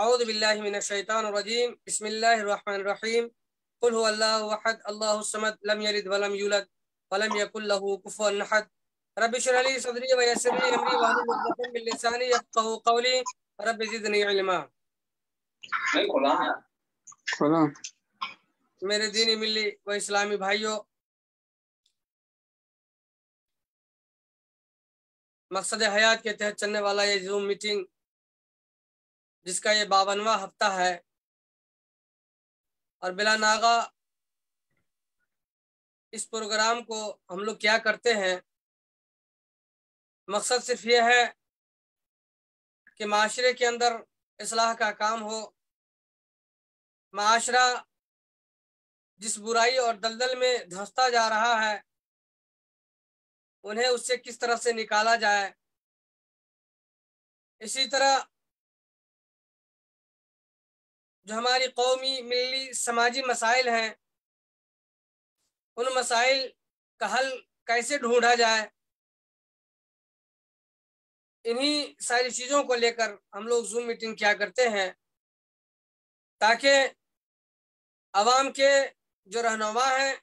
اعوذ باللہ من الشیطان الرجیم بسم اللہ الرحمن الرحیم قل هو اللہ احد اللہ الصمد لم یلد ولم یولد ولم یکن له کفوا احد رب اشرح لي صدری ویسر لي امری واحلل عقدۃ من لسانی یفقهوا قولی رب زدنی علما۔ میرے دینی ملی و اسلامی بھائیوں، مقصد حیات کے تحت چلنے والا یہ زوم میٹنگ جس کا یہ 52واں ہفتہ ہے اور بلا ناغہ اس پروگرام کو ہم لوگ کیا کرتے ہیں، مقصد صرف یہ ہے کہ معاشرے کے اندر اصلاح کا کام ہو، معاشرہ جس برائی اور دلدل میں دھنستا جا رہا ہے انہیں اس سے کس طرح سے نکالا جائے۔ اسی طرح جو ہماری قومی، ملی، سماجی مسائل ہیں ان مسائل کا حل کیسے ڈھونڈا جائے، انہی ساری چیزوں کو لے کر ہم لوگ زوم میٹنگ کیا کرتے ہیں تاکہ عوام کے جو رہنما ہیں،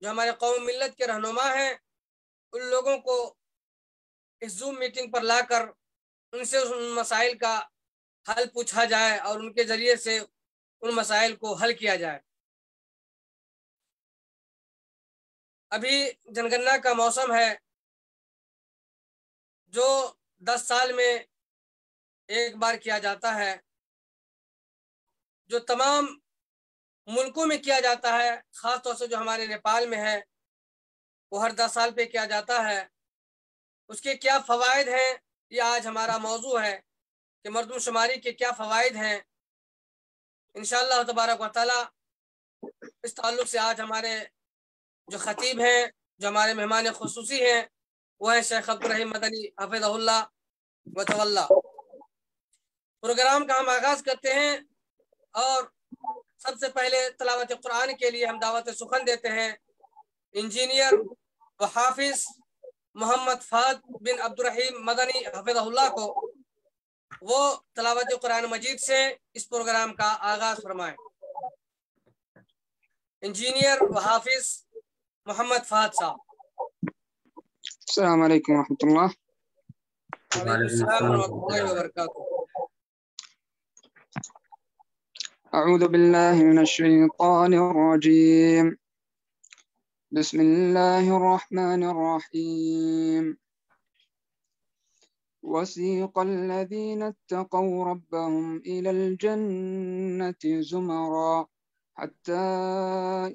جو ہمارے قوم ملت کے رہنما ہیں، ان لوگوں کو اس زوم میٹنگ پر لا کر ان سے ان مسائل کا حل پوچھا جائے اور ان کے ذریعے سے ان مسائل کو حل کیا جائے۔ ابھی جنگننا کا موسم ہے جو 10 سال میں ایک بار کیا جاتا ہے، جو تمام ملکوں میں کیا جاتا ہے، خاص طور سے جو ہمارے نیپال میں ہے وہ ہر 10 سال پہ کیا جاتا ہے۔ اس کے کیا فوائد ہیں یہ آج ہمارا موضوع ہے کہ مردم شماری کے کیا فوائد ہیں۔ انشاءاللہ تبارک و تعالی اس تعلق سے آج ہمارے جو خطیب ہیں، جو ہمارے مہمان خصوصی ہیں، وہ ہے شیخ عبدالرحیم مدنی حفظہ اللہ و تولا۔ پروگرام کا ہم آغاز کرتے ہیں اور سب سے پہلے تلاوت قرآن کے لیے ہم دعوت سخن دیتے ہیں انجینئر و حافظ محمد فہد بن عبدالرحیم مدنی حفظہ اللہ کو، وہ تلاوت قرآن مجید سے اس پروگرام کا آغاز فرمائیں۔ انجینئر و حافظ محمد فہد صاحب۔ السلام علیکم ورحمۃ اللہ۔ وعلیکم السلام ورحمۃ اللہ وبرکاتہ۔ اعوذ باللہ من الشیطان الرجیم، بسم اللہ الرحمن الرحیم۔ وسیق الذین اتقوا ربهم إلى الجنة زمرا حتى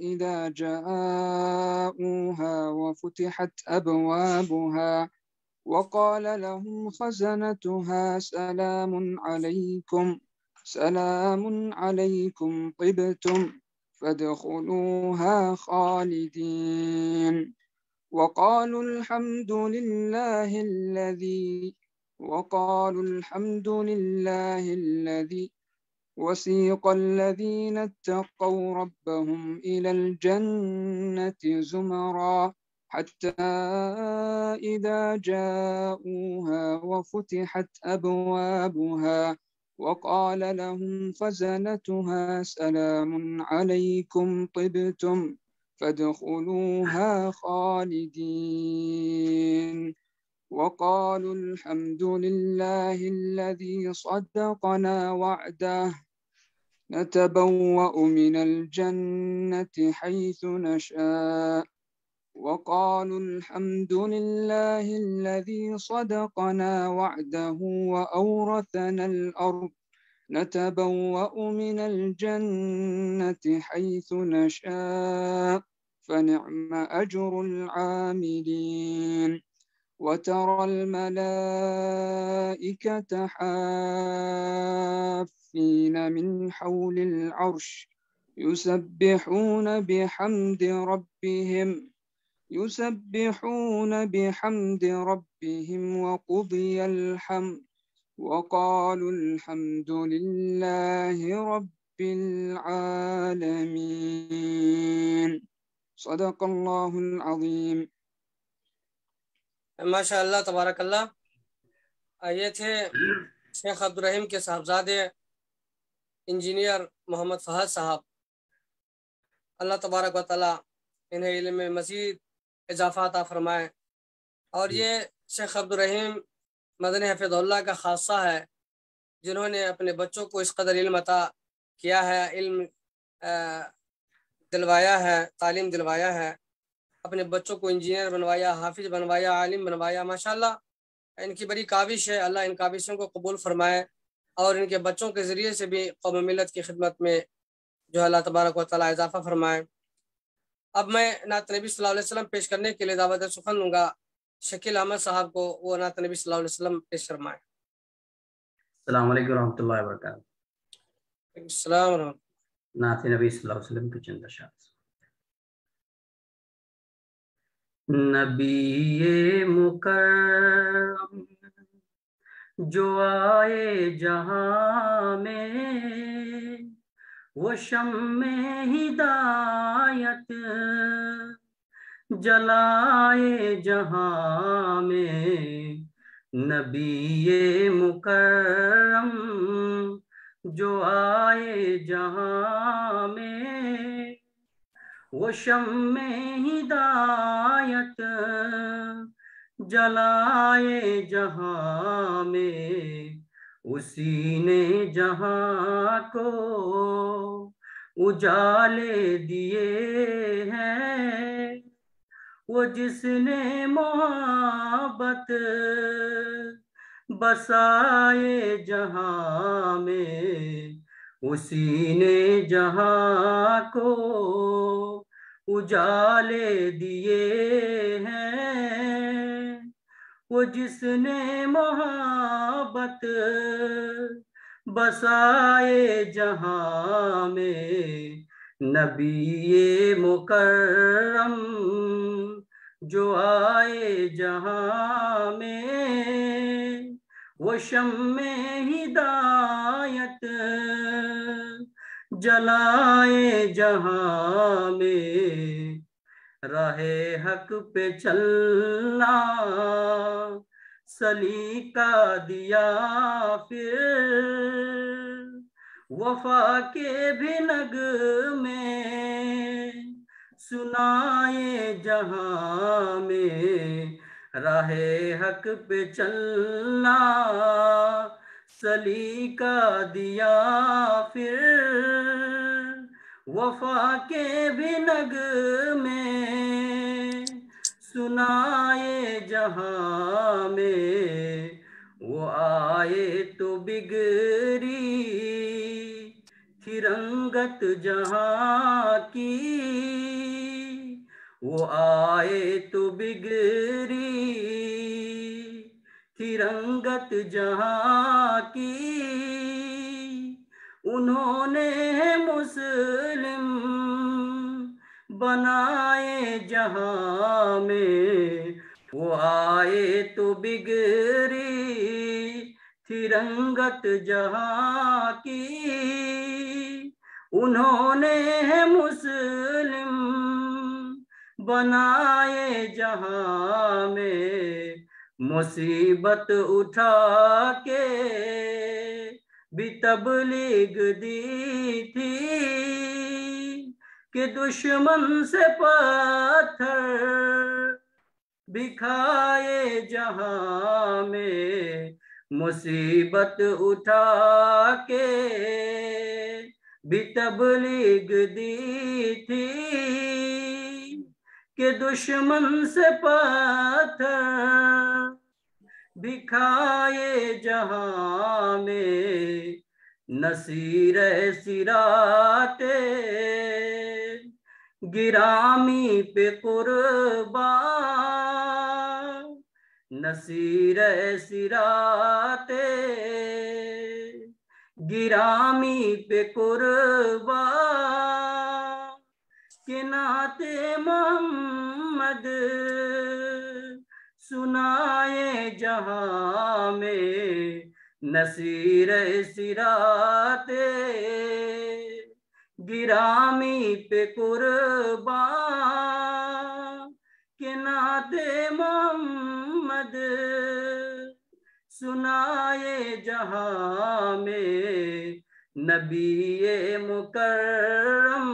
إذا جاءوها وفتحت أبوابها وقال لهم خزنتها سلام عليكم طبتم فادخلوها خالدين وقالوا الحمد لله الذي وسيق الذين اتقوا ربهم إلى الجنة زمرا حتى إذا جاءوها وفتحت أبوابها وقال لهم خزنتها سلام عليكم طبتم فادخلوها خالدين وقالوا الحمد لله الذي صدقنا وعده نتبوأ من الجنة حيث نشاء وقالوا الحمد لله الذي صدقنا وعده وأورثنا الأرض نتبوأ من الجنة حيث نشاء فنعم أجر العاملين وترى الملائكة حافين من حول العرش يسبحون بحمد ربهم وقضي الحمد وقالوا الحمد لله رب العالمين صدق الله العظيم۔ ماشاء اللہ تبارک اللہ۔ یہ تھے شیخ عبدالرحیم کے صاحبزادے इंजीनियर मोहम्मद फहद साहब, अल्लाह तबारक व तआला इन्हें इल्म में मज़ीद इजाफ़ा अता फरमाए। और ये शेख अब्दुल रहीम मदनी हफिज़ुल्लाह का ख़ासा है जिन्होंने अपने बच्चों को इस कदर इल्म अता किया है, इल्म दिलवाया है, तालीम दिलवाया है, अपने बच्चों को इंजीनियर बनवाया, हाफिज बनवाया, आलिम बनवाया। माशाल्लाह इनकी बड़ी काविश है, अल्लाह इन काविशों को कबूल फरमाए और इनके बच्चों के ज़रिए से भी कौम मिलत की खिदमत में जो अल्लाह तबारक व तआला इजाफ़ा फरमाए। अब मैं नात नबी सल्लल्लाहु अलैहि वसल्लम पेश करने के लिए दावत सुखन दूंगा शकील अहमद साहब को, वो नात नबी सल्लल्लाहु अलैहि वसल्लम पेश फरमाए। अस्सलाम वालेकुम रहमतुल्लाहि व बरकातहू। अस्सलाम वालेकुम। नात नबी सल्लल्लाहु अलैहि वसल्लम के चंद अशार। नबी मुकर्रम जो आए जहां में, वो शम्मे हिदायत जलाए जहां में। नबी मुकर्रम जो आए जहां में, वो शम्मे हिदायत जलाए जहां में। उसी ने जहां को उजाले दिए हैं, वो जिसने मोहब्बत बसाए जहां में। उसी ने जहां को उजाले दिए हैं, वो जिसने मोहब्बत बसाए जहां में। नबी मुकर्रम जो आए जहां में, वो शम्मे हिदायत जलाए जहां में। राहे हक पे चलना सलीका दिया फिर, वफा के भी नगमे सुनाए जहां में। राहे हक पे चलना सलीका दिया फिर, वफा के भी नगमे सुनाए जहां में। वो आए तो बिगड़ी थी रंगत जहां की, वो आए तो बिगड़ी थी रंगत जहां की। उन्होंने मुस्लिम बनाए जहां में। वो आए तो बिगड़ी थी रंगत जहां की। उन्होंने मुस्लिम बनाए जहां में। मुसीबत उठा के भी तबलीग दी थी, कि दुश्मन से पत्थर भी खाए जहां में। मुसीबत उठा के भी तबलीग दी थी, कि दुश्मन से पत्थर भी खाए जहां में। नसीर सिराते गिरामी पे कुर्बान, नसीर सिराते गिरामी पे कुर्बान, के नाते मोहम्मद सुनाए जहां में। नसीर सिराते गिरामी पे कुर्बान, के नाते मोहम्मद सुनाए जहां में। نبی مکرم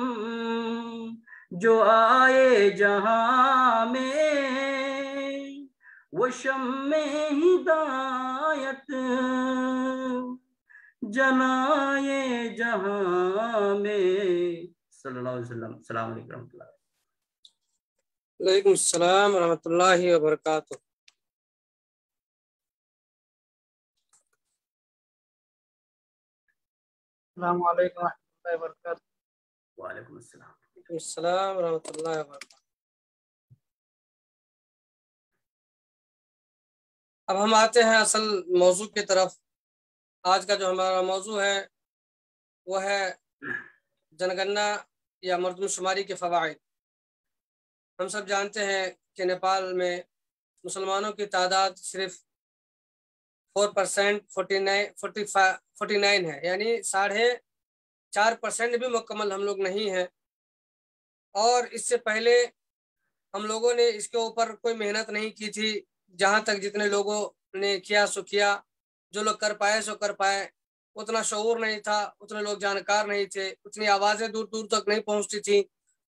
جو آئے جہاں میں وہ شمع ہدایت جلائے جہاں میں صلی اللہ علیہ وسلم. السلام علیکم ورحمۃ اللہ. وعلیکم السلام ورحمۃ اللہ وبرکاتہ. السلام علیکم ورحمۃ اللہ وبرکاتہ. وعلیکم السلام. وعلیکم السلام ورحمۃ اللہ وبرکاتہ. اب ہم آتے ہیں اصل موضوع کی طرف. آج کا جو ہمارا موضوع ہے وہ ہے جنگننا یا مردم شماری کے فوائد. ہم سب جانتے ہیں کہ نیپال میں مسلمانوں کی تعداد صرف 4% 49 ہے، یعنی 4.5% بھی مکمل ہم لوگ نہیں ہیں. اور اس سے پہلے ہم لوگوں نے اس کے اوپر کوئی محنت نہیں کی تھی. جہاں تک جتنے لوگوں نے کیا سو کیا، جو لوگ کر پائے سو کر پائے. اتنا شعور نہیں تھا، اتنے لوگ جانکار نہیں تھے، اتنی آوازیں دور دور تک نہیں پہنچتی تھی.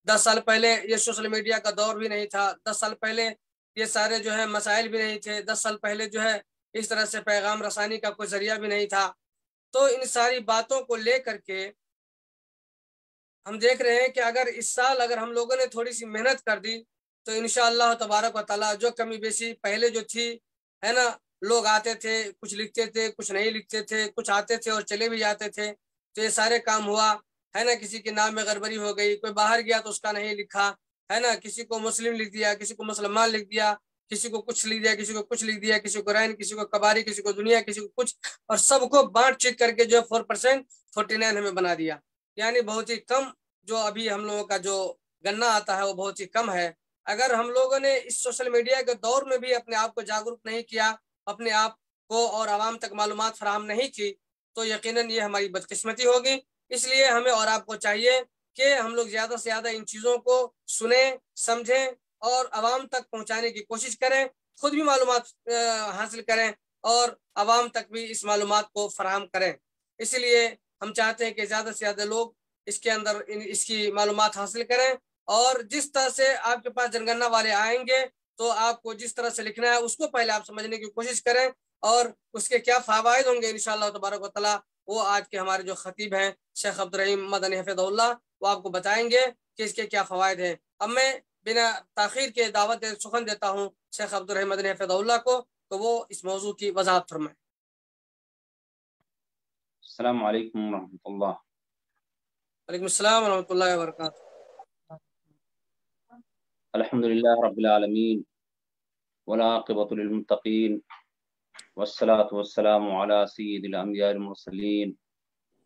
10 سال پہلے یہ سوشل میڈیا کا دور بھی نہیں تھا. 10 سال پہلے یہ سارے جو ہے مسائل بھی نہیں تھے. 10 سال پہلے جو ہے اس طرح سے پیغام رسانی کا کوئی ذریعہ بھی نہیں تھا. تو ان ساری باتوں کو لے کر کے ہم دیکھ رہے ہیں کہ اگر اس سال اگر ہم لوگوں نے تھوڑی سی محنت کر دی تو انشاءاللہ تبارک و تعالیٰ جو کمی بیشی پہلے جو تھی ہے نا، لوگ آتے تھے کچھ لکھتے تھے کچھ نہیں لکھتے تھے، کچھ آتے تھے اور چلے بھی جاتے تھے، تو یہ سارے کام ہوا ہے نا. کسی کے نام میں گڑبڑی ہو گئی، کوئی باہر گیا تو اس کا نہیں لکھا ہے نا، کسی کو مسلم لکھ دیا، کسی کو مسلمان لکھ دیا، کسی کو کچھ لکھ دیا، کسی کو کچھ لکھ دیا، کسی کو رین، کسی کو کباری، کسی کو دنیا، کسی کو کچھ، اور سب کو بانٹ چیک کر کے جو 4% 49 ہمیں بنا دیا. یعنی بہت ہی کم جو ابھی ہم لوگوں کا جو گننا آتا ہے وہ بہت ہی کم ہے. اگر ہم لوگوں نے اس سوشل میڈیا کے دور میں بھی اپنے آپ کو جاگرک نہیں کیا، اپنے آپ کو اور عوام تک معلومات فراہم نہیں کی، تو یقیناً یہ ہماری بدقسمتی ہوگی. اس لیے ہمیں اور آپ کو چاہیے کہ ہم لوگ زیادہ سے زیادہ ان چیزوں کو سنیں، سمجھیں اور عوام تک پہنچانے کی کوشش کریں. خود بھی معلومات حاصل کریں اور عوام تک بھی اس معلومات کو فراہم کریں. اس لیے ہم چاہتے ہیں کہ زیادہ سے زیادہ لوگ اس کے اندر اس کی معلومات حاصل کریں. اور جس طرح سے آپ کے پاس جنگننا والے آئیں گے تو آپ کو جس طرح سے لکھنا ہے اس کو پہلے آپ سمجھنے کی کوشش کریں اور اس کے کیا فوائد ہوں گے انشاءاللہ تبارک و تعالیٰ وہ آج کے ہمارے جو خطیب ہیں شیخ عبدالرحیم مدنی حفظہ اللہ وہ آپ کو بتائیں گے کہ اس کے کیا فوائد ہیں. اب میں بنا تاخیر کے دعوت سخن دیتا ہوں شیخ عبدالرحیم مدنی حفظہ اللہ کو، تو وہ اس موضوع کی وضاحت فرمائیں. السلام علیکم ورحمۃ اللہ. وعلیکم السلام ورحمۃ اللہ وبرکاتہ. الحمد للہ رب العالمین والعاقبۃ للمتقین والصلاة والسلام علی سید الانبیاء المرسلین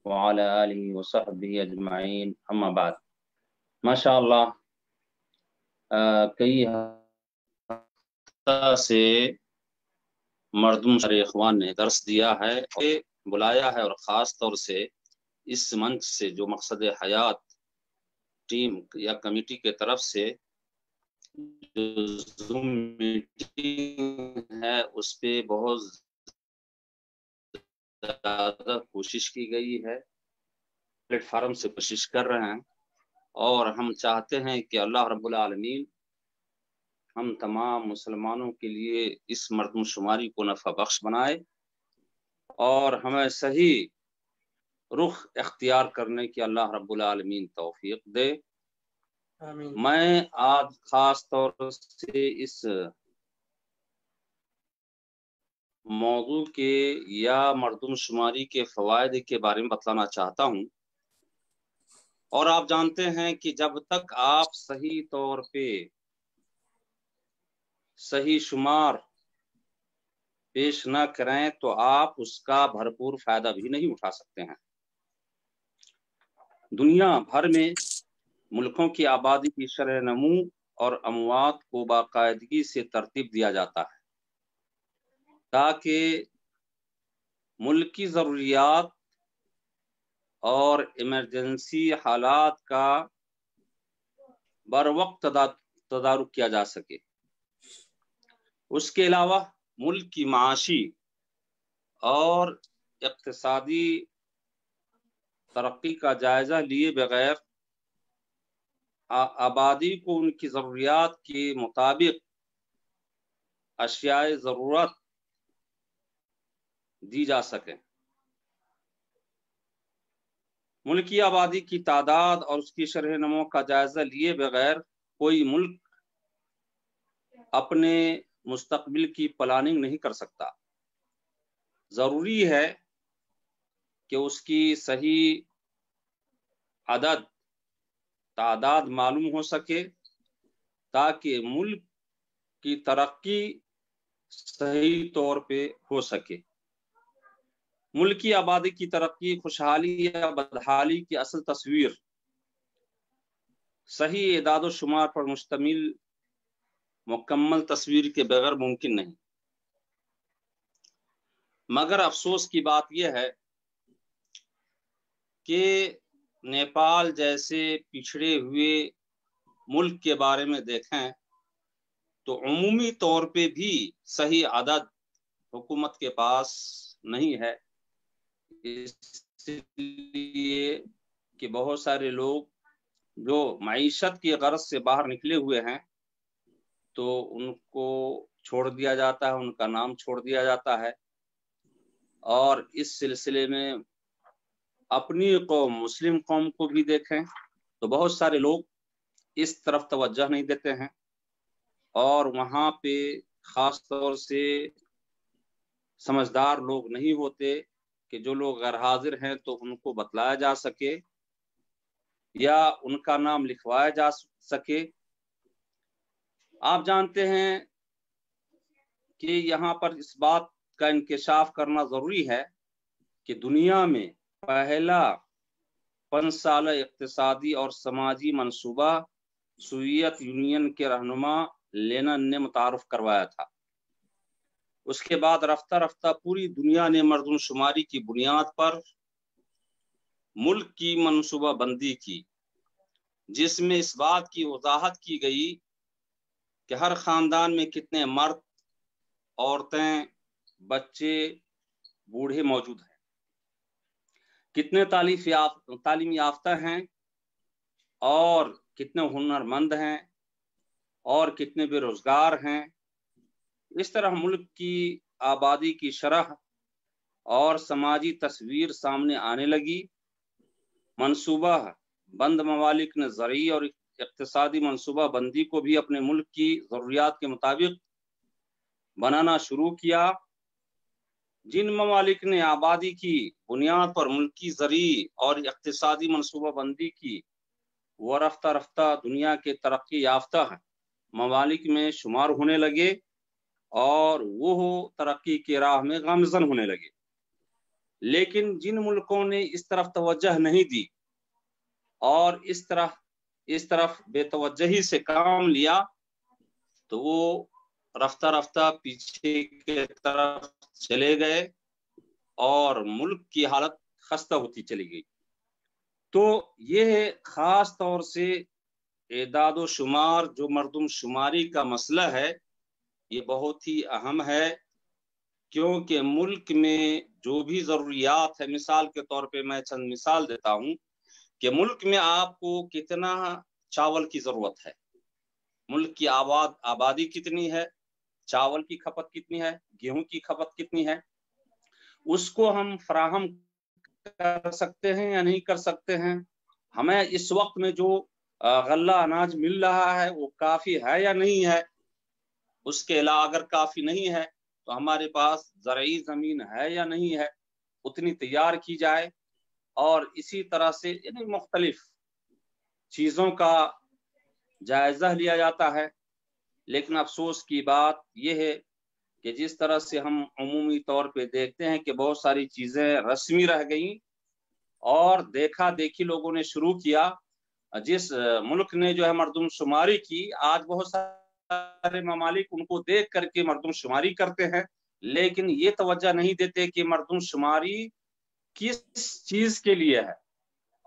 وعلی آلہ وصحبہ اجمعین، اما بعد. ماشاء اللہ کئی ہفتہ سے مردم شرع اخوان نے درس دیا ہے اور بلایا ہے، اور خاص طور سے اس منچ سے جو مقصد حیات ٹیم یا کمیٹی کے طرف سے جو زوم میٹنگ ہے اس پہ بہت زیادہ کوشش کی گئی ہے، پلیٹ فارم سے کوشش کر رہے ہیں، اور ہم چاہتے ہیں کہ اللہ رب العالمین ہم تمام مسلمانوں کے لیے اس مردم شماری کو نفع بخش بنائے اور ہمیں صحیح رخ اختیار کرنے کی اللہ رب العالمین توفیق دے. آمین. میں آج خاص طور سے اس موضوع کے یا مردم شماری کے فوائد کے بارے میں بتلانا چاہتا ہوں. اور آپ جانتے ہیں کہ جب تک آپ صحیح طور پہ صحیح شمار پیش نہ کریں تو آپ اس کا بھرپور فائدہ بھی نہیں اٹھا سکتے ہیں. دنیا بھر میں ملکوں کی آبادی کی شرح نمو اور اموات کو باقاعدگی سے ترتیب دیا جاتا ہے تاکہ ملکی ضروریات اور ایمرجنسی حالات کا بروقت تدارک کیا جا سکے. اس کے علاوہ ملک کی معاشی اور اقتصادی तरक्की का जायजा लिए बगैर आबादी को उनकी ज़रूरियात के मुताबिक अशियाए ज़रूरत दी जा सके। मुल्की आबादी की तादाद और उसकी शरह नमो का जायजा लिए बगैर कोई मुल्क अपने मुस्तकबिल की प्लानिंग नहीं कर सकता। जरूरी है कि उसकी सही अदद तादाद मालूम हो सके ताकि मुल्क की तरक्की सही तौर पे हो सके। मुल्क की आबादी की तरक्की, खुशहाली या बदहाली की असल तस्वीर सही एदाद शुमार पर मुश्तमिल मुकम्मल तस्वीर के बगैर मुमकिन नहीं। मगर अफसोस की बात यह है कि नेपाल जैसे पिछड़े हुए मुल्क के बारे में देखें तो उमूमी तौर पे भी सही अदद हुकूमत के पास नहीं है, इसलिए कि बहुत सारे लोग जो मईशत की गर्ज से बाहर निकले हुए हैं तो उनको छोड़ दिया जाता है, उनका नाम छोड़ दिया जाता है। और इस सिलसिले में अपनी कौम मुस्लिम कौम को भी देखें तो बहुत सारे लोग इस तरफ तवज्जो नहीं देते हैं और वहाँ पे ख़ास तौर से समझदार लोग नहीं होते कि जो लोग गैर हाजिर हैं तो उनको बतलाया जा सके या उनका नाम लिखवाया जा सके। आप जानते हैं कि यहाँ पर इस बात का इंकशाफ करना ज़रूरी है कि दुनिया में पहला 5 साल इक़्तिसादी और समाजी मंसूबा सोवियत यूनियन के रहनुमा लेनिन ने मुतारफ करवाया था। उसके बाद रफ्ता रफ्ता पूरी दुनिया ने मर्दमशुमारी की बुनियाद पर मुल्क की मनसूबा बंदी की, जिसमें इस बात की वजाहत की गई कि हर खानदान में कितने मर्द, औरतें, बच्चे, बूढ़े मौजूद हैं, कितने तालीम याफ्ता हैं और कितने हुनरमंद हैं और कितने बेरोजगार हैं। इस तरह मुल्क की आबादी की शरह और समाजी तस्वीर सामने आने लगी। मनसूबा बंद ममालिक ने ज़रई और इक़्तिसादी मनसूबा बंदी को भी अपने मुल्क की ज़रूरियात के मुताबिक बनाना शुरू किया। जिन ममालिक ने आबादी की बुनियाद पर मुल्की ज़रई और इक़्तिसादी मनसूबा बंदी की, वह रफ्ता रफ्ता दुनिया के तरक्की याफ्ता ममालिक में शुमार होने लगे और वो तरक्की की राह में गामज़न होने लगे। लेकिन जिन मुल्कों ने इस तरफ तवज्जो नहीं दी और इस तरफ बेतवज्जही से काम लिया तो वो रफ्ता रफ्ता पीछे के तरफ चले गए और मुल्क की हालत खस्ता होती चली गई। तो ये खास तौर से एदाद शुमार जो मर्दमशुमारी का मसला है, ये बहुत ही अहम है, क्योंकि मुल्क में जो भी ज़रूरियात है, मिसाल के तौर पे मैं चंद मिसाल देता हूँ कि मुल्क में आपको कितना चावल की ज़रूरत है, मुल्क की आबादी कितनी है, चावल की खपत कितनी है, गेहूं की खपत कितनी है, उसको हम फराहम कर सकते हैं या नहीं कर सकते हैं। हमें इस वक्त में जो गल्ला अनाज मिल रहा है वो काफ़ी है या नहीं है, उसके अलावा अगर काफ़ी नहीं है तो हमारे पास ज़रई ज़मीन है या नहीं है, उतनी तैयार की जाए। और इसी तरह से यानी मुख्तलिफ चीज़ों का जायज़ा लिया जाता है। लेकिन अफसोस की बात यह है कि जिस तरह से हम अमूमी तौर पे देखते हैं कि बहुत सारी चीज़ें रस्मी रह गई और देखा देखी लोगों ने शुरू किया। जिस मुल्क ने जो है मर्दमशुमारी की, आज बहुत सारे ममालिक उनको देख करके मर्दमशुमारी करते हैं, लेकिन ये तवज्जो नहीं देते कि मर्दमशुमारी किस चीज़ के लिए है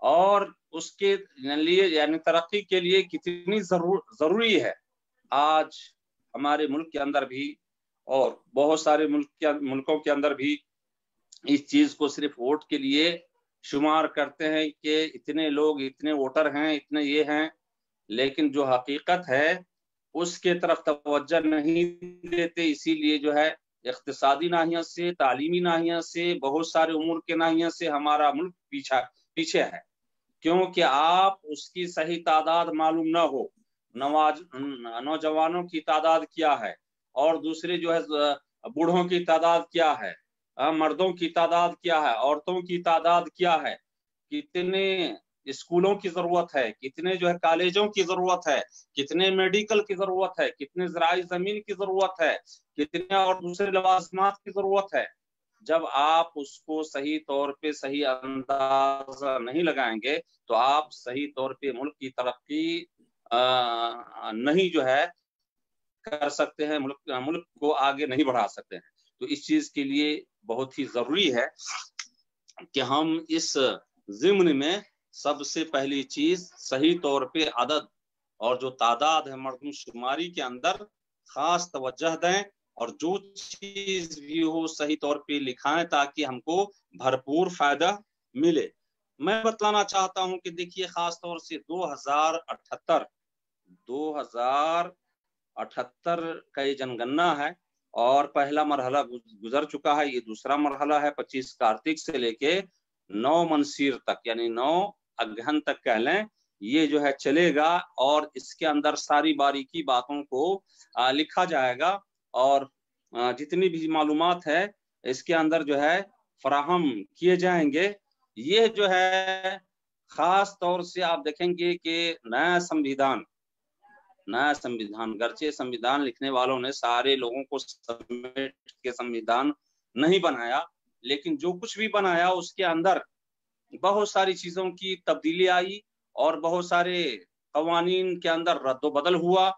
और उसके लिए यानी तरक्की के लिए कितनी ज़रूरी है। आज हमारे मुल्क के अंदर भी और बहुत सारे मुल्कों के अंदर भी इस चीज़ को सिर्फ वोट के लिए शुमार करते हैं कि इतने लोग, इतने वोटर हैं, इतने ये हैं, लेकिन जो हकीकत है उसके तरफ तवज्जो नहीं देते। इसीलिए जो है इख्तिसादी नाहिया से, तालीमी नाहिया से, बहुत सारे उमूर के नाहिया से हमारा मुल्क पीछे है, क्योंकि आप उसकी सही तादाद मालूम ना हो, नौजवानों की तादाद क्या है, और दूसरे जो है बूढ़ों की तादाद क्या है, मर्दों की तादाद क्या है, औरतों की तादाद क्या है, कितने स्कूलों की जरूरत है, कितने जो है कॉलेजों की जरूरत है, कितने मेडिकल की जरूरत है, कितने ज़राई जमीन की जरूरत है, कितने और दूसरे लवाजमात की जरूरत है। जब आप उसको सही तौर पे सही अंदाजा नहीं लगाएंगे तो आप सही तौर पे मुल्क की तरक्की नहीं जो है कर सकते हैं, मुल्क को आगे नहीं बढ़ा सकते हैं। तो इस चीज के लिए बहुत ही जरूरी है कि हम इस ज़िम्न में सबसे पहली चीज सही तौर पे अदद और जो तादाद है मर्दमशुमारी के अंदर खास तवज्जो दें, और जो चीज भी हो सही तौर पे लिखाएं ताकि हमको भरपूर फायदा मिले। मैं बतलाना चाहता हूं कि देखिए खास तौर से 2078 का ये जनगणना है, और पहला मरहला गुजर चुका है, ये दूसरा मरहला है 25 कार्तिक से लेके 9 मनसीर तक, यानी 9 अगहन तक कह लें, ये जो है चलेगा, और इसके अंदर सारी बारीकी बातों को लिखा जाएगा, और जितनी भी मालूमात है इसके अंदर जो है फराहम किए जाएंगे। ये जो है खास तौर से आप देखेंगे कि नया संविधान, गर्चे संविधान लिखने वालों ने सारे लोगों को समेट के संविधान नहीं बनाया, लेकिन जो कुछ भी बनाया उसके अंदर बहुत सारी चीजों की तब्दीली आई और बहुत सारे कवानीन के अंदर रद्दोबदल हुआ।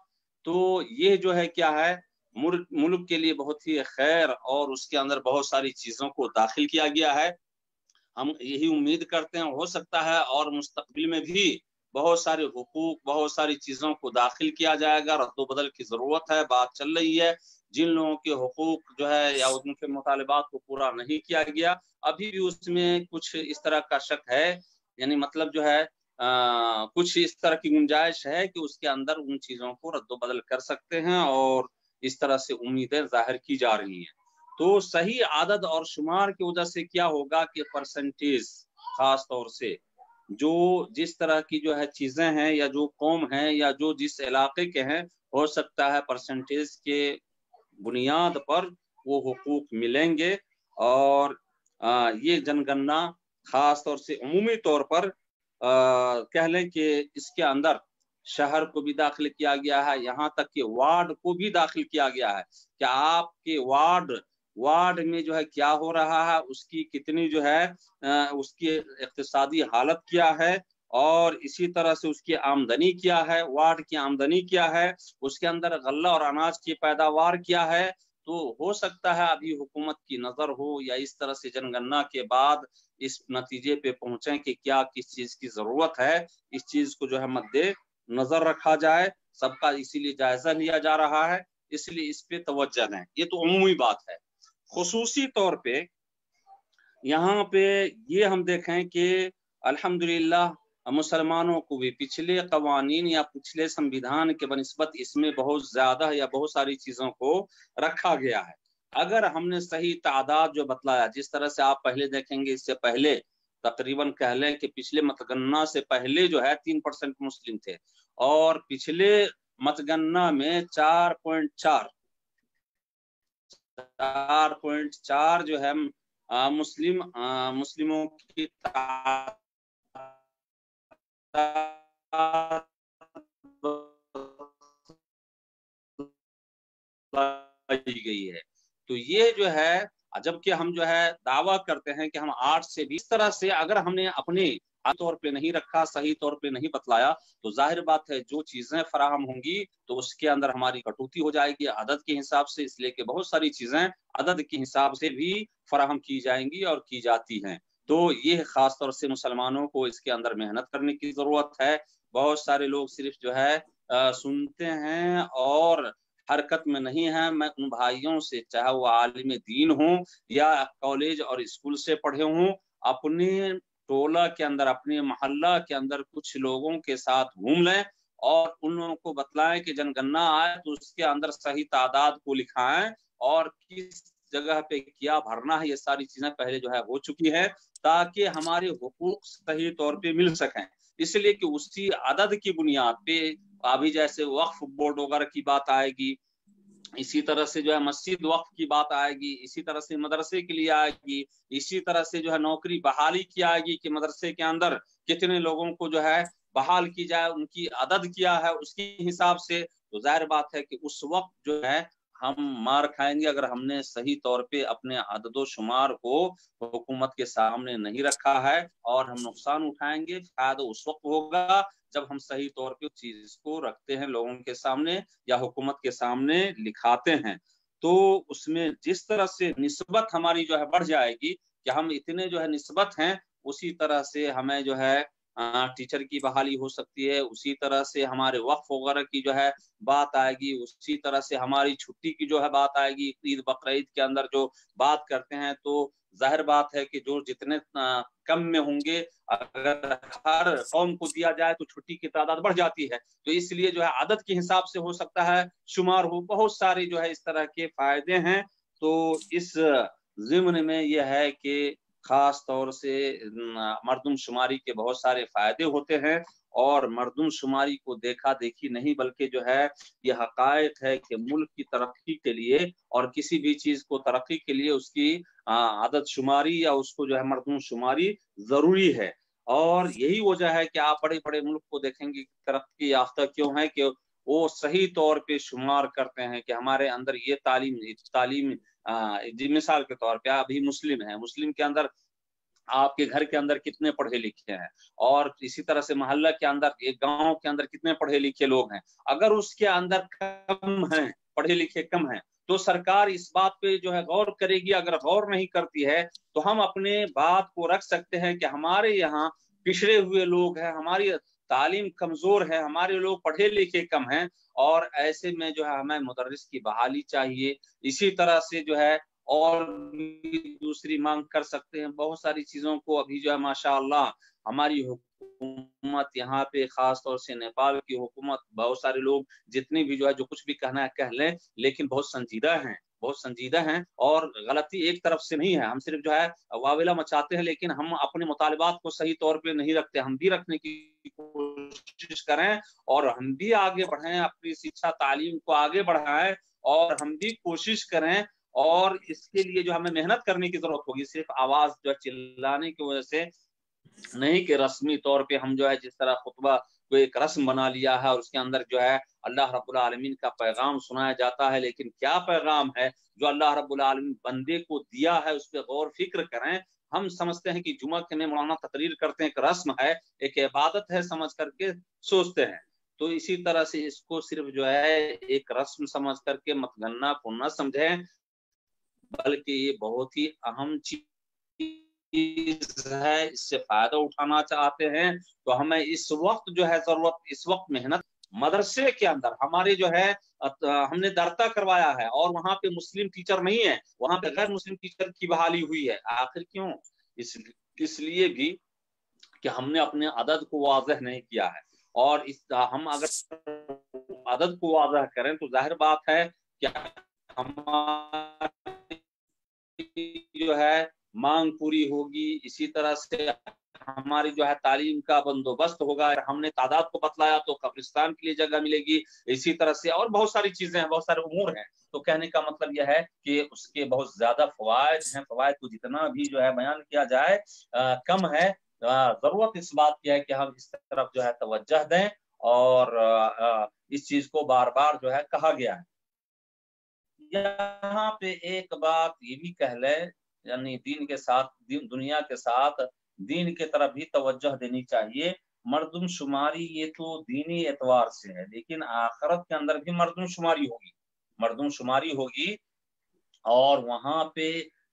तो ये जो है क्या है, मुल्क के लिए बहुत ही खैर, और उसके अंदर बहुत सारी चीजों को दाखिल किया गया है। हम यही उम्मीद करते हैं हो सकता है और मुस्तकबिल में भी बहुत सारे हुकूक, बहुत सारी चीजों को दाखिल किया जाएगा। रद्दोबदल की जरूरत है, बात चल रही है। जिन लोगों के हुकूक जो है या उनके मुतालिबात को पूरा नहीं किया गया, अभी भी उसमें कुछ इस तरह का शक है, यानी मतलब जो है कुछ इस तरह की गुंजाइश है कि उसके अंदर उन चीजों को रद्दोबदल कर सकते हैं, और इस तरह से उम्मीदें जाहिर की जा रही हैं। तो सही आदद और शुमार की वजह से क्या होगा कि परसेंटेज, खास तौर से जो जिस तरह की जो है चीजें हैं, या जो कौम है, या जो जिस इलाके के हैं, हो सकता है परसेंटेज के बुनियाद पर वो हुकूक मिलेंगे। और ये जनगणना खास तौर से उमूमी तौर पर कह लें कि इसके अंदर शहर को भी दाखिल किया गया है, यहाँ तक कि वार्ड को भी दाखिल किया गया है कि आपके वार्ड में जो है क्या हो रहा है, उसकी कितनी जो है उसकी इक्तिसादी हालत क्या है, और इसी तरह से उसकी आमदनी क्या है, वार्ड की आमदनी क्या है, उसके अंदर गल्ला और अनाज की पैदावार क्या है। तो हो सकता है अभी हुकूमत की नजर हो, या इस तरह से जनगणना के बाद इस नतीजे पे पहुंचे कि क्या किस चीज की जरूरत है, इस चीज को जो है मद्दे नजर रखा जाए। सबका इसीलिए जायजा लिया जा रहा है, इसलिए इस पे तवज्जो दें। ये तो उमूमी बात है। खुसूसी तौर पे यहाँ पे ये हम देखें कि अल्हम्दुलिल्लाह मुसलमानों को भी पिछले कवानीन या पिछले संविधान के बनिस्बत इसमें बहुत ज्यादा या बहुत सारी चीजों को रखा गया है। अगर हमने सही तादाद जो बतलाया, जिस तरह से आप पहले देखेंगे, इससे पहले तकरीबन कह लें कि पिछले मतगणना से पहले जो है 3% मुस्लिम थे, और पिछले मतगणना में 4.4 जो है मुस्लिमों की गई है। तो ये जो है, जबकि हम जो है दावा करते हैं कि हम 8 से 20 तरह से अगर हमने अपने तौर पे नहीं रखा, सही तौर पे नहीं बतलाया, तो जाहिर बात है जो चीजें फराहम होंगी तो उसके अंदर हमारी कटौती हो जाएगी अदद के हिसाब से। इसलिए कि बहुत सारी चीजें अदद के हिसाब से भी फराहम की जाएंगी और की जाती हैं। तो ये खास तौर से मुसलमानों को इसके अंदर मेहनत करने की जरूरत है। बहुत सारे लोग सिर्फ जो है सुनते हैं और हरकत में नहीं है। मैं उन भाइयों से, चाहे वो आलिम दीन हो या कॉलेज और स्कूल से पढ़े हों, अपने टोला के अंदर, अपने मोहल्ला के अंदर कुछ लोगों के साथ घूम लें और उन लोगों को बतलाएं कि जनगणना आए तो उसके अंदर सही तादाद को लिखाएं और किस जगह पे क्या भरना है, ये सारी चीजें पहले जो है हो चुकी है, ताकि हमारे हुकूक सही तौर पे मिल सकें। इसलिए कि उसी अदद की बुनियाद पे अभी जैसे वक्फ बोर्ड वगैरह की बात आएगी, इसी तरह से जो है मस्जिद वक्फ की बात आएगी, इसी तरह से मदरसे के लिए आएगी, इसी तरह से जो है नौकरी बहाली की आएगी कि मदरसे के अंदर कितने लोगों को जो है बहाल की जाए, उनकी अदद क्या है उसके हिसाब से। तो जाहिर बात है कि उस वक्त जो है हम मार खाएंगे अगर हमने सही तौर पे अपने अददो शुमार को हुकूमत के सामने नहीं रखा है, और हम नुकसान उठाएंगे। फायदा उस वक्त होगा जब हम सही तौर पे उस चीज को रखते हैं लोगों के सामने या हुकूमत के सामने लिखाते हैं। तो उसमें जिस तरह से निस्बत हमारी जो है बढ़ जाएगी कि हम इतने जो है निस्बत हैं, उसी तरह से हमें जो है टीचर की बहाली हो सकती है, उसी तरह से हमारे वक्फ वगैरह की जो है बात आएगी, उसी तरह से हमारी छुट्टी की जो है बात आएगी। ईद बकरीद के अंदर जो बात करते हैं तो जाहिर बात है कि जो जितने कम में होंगे, अगर हर कौम को दिया जाए तो छुट्टी की तादाद बढ़ जाती है, तो इसलिए जो है आदत के हिसाब से हो सकता है शुमार हो। बहुत सारे जो है इस तरह के फायदे हैं। तो इस ज़िम्न में यह है कि खास तौर से मरदम शुमारी के बहुत सारे फायदे होते हैं, और मरदम शुमारी को देखा देखी नहीं बल्कि जो है ये हकायक है कि मुल्क की तरक्की के लिए और किसी भी चीज को तरक्की के लिए उसकी आदत शुमारी या उसको जो है मरदम शुमारी जरूरी है। और यही वजह है कि आप बड़े बड़े मुल्क को देखेंगे तरक्की याफ्ता क्यों है कि वो सही तौर पे शुमार करते हैं कि हमारे अंदर ये तालीम मिसाल के तौर पे अभी मुस्लिम है, मुस्लिम के अंदर आपके घर के अंदर कितने पढ़े लिखे हैं, और इसी तरह से मोहल्ला के अंदर, एक गांव के अंदर कितने पढ़े लिखे लोग हैं। अगर उसके अंदर कम हैं, पढ़े लिखे कम हैं, तो सरकार इस बात पे जो है गौर करेगी। अगर गौर नहीं करती है तो हम अपने बात को रख सकते हैं कि हमारे यहाँ पिछड़े हुए लोग हैं, हमारी तालीम कमजोर है, हमारे लोग पढ़े लिखे कम हैं, और ऐसे में जो है हमें मुदर्रिस की बहाली चाहिए। इसी तरह से जो है और भी दूसरी मांग कर सकते हैं बहुत सारी चीजों को। अभी जो है माशाअल्लाह हमारी हुकूमत यहाँ पे खास तौर से नेपाल की हुकूमत, बहुत सारे लोग जितने भी जो है जो कुछ भी कहना है कह लें, लेकिन बहुत संजीदा हैं, बहुत संजीदा हैं, और गलती एक तरफ से नहीं है। हम सिर्फ जो है वावेला मचाते हैं, लेकिन हम अपने मुतालिबात को सही तौर पे नहीं रखते। हम भी रखने की कोशिश करें और हम भी आगे बढ़ें, अपनी शिक्षा तालीम को आगे बढ़ाएं, और हम भी कोशिश करें। और इसके लिए जो हमें मेहनत करने की जरूरत होगी, सिर्फ आवाज जो चिल्लाने की वजह से नहीं कि रस्मी तौर पे हम जो है जिस तरह खुतबा को एक रस्म बना लिया है और उसके अंदर जो है अल्लाह रब्बुल आलमीन का पैगाम सुनाया जाता है, लेकिन क्या पैगाम है जो अल्लाह रब्बुल आलमीन बंदे को दिया है उस पर गौर फिक्र करें। हम समझते हैं कि जुमा के में मौलाना तकरीर करते हैं, एक रस्म है, एक इबादत है समझ करके सोचते हैं। तो इसी तरह से इसको सिर्फ जो है एक रस्म समझ करके मतगन्ना को न समझें, बल्कि ये बहुत ही अहम चीज है, इससे फायदा उठाना चाहते हैं तो हमें इस वक्त जो है जरूरत, इस वक्त मेहनत। मदरसे के अंदर हमारे जो है हमने दर्ता करवाया है और वहां पे मुस्लिम टीचर नहीं है, वहां पे गैर मुस्लिम टीचर की बहाली हुई है। आखिर क्यों? इसलिए भी कि हमने अपने अदद को वाज़ह नहीं किया है, और हम अगर अदद को वाज़ह करें तो जाहिर बात है कि हमारी जो है मांग पूरी होगी, इसी तरह से हमारी जो है तालीम का बंदोबस्त होगा। हमने तादाद को बतलाया तो कब्रिस्तान के लिए जगह मिलेगी, इसी तरह से और बहुत सारी चीजें हैं, बहुत सारे उमूर हैं। तो कहने का मतलब यह है कि उसके बहुत ज्यादा फवायद हैं, फवायद को जितना भी जो है बयान किया जाए कम है। जरूरत इस बात की है कि हम इस तरफ जो है तवज्जह दें, और इस चीज को बार बार जो है कहा गया है। यहाँ पे एक बात ये भी कह ले, यानी दीन के साथ दुनिया के साथ दीन के तरफ भी तवज्जह देनी चाहिए। मर्दम शुमारी ये तो दीनी एतवार से है, लेकिन आखिरत के अंदर भी मर्दम शुमारी होगी, मर्दम शुमारी होगी, और वहां पे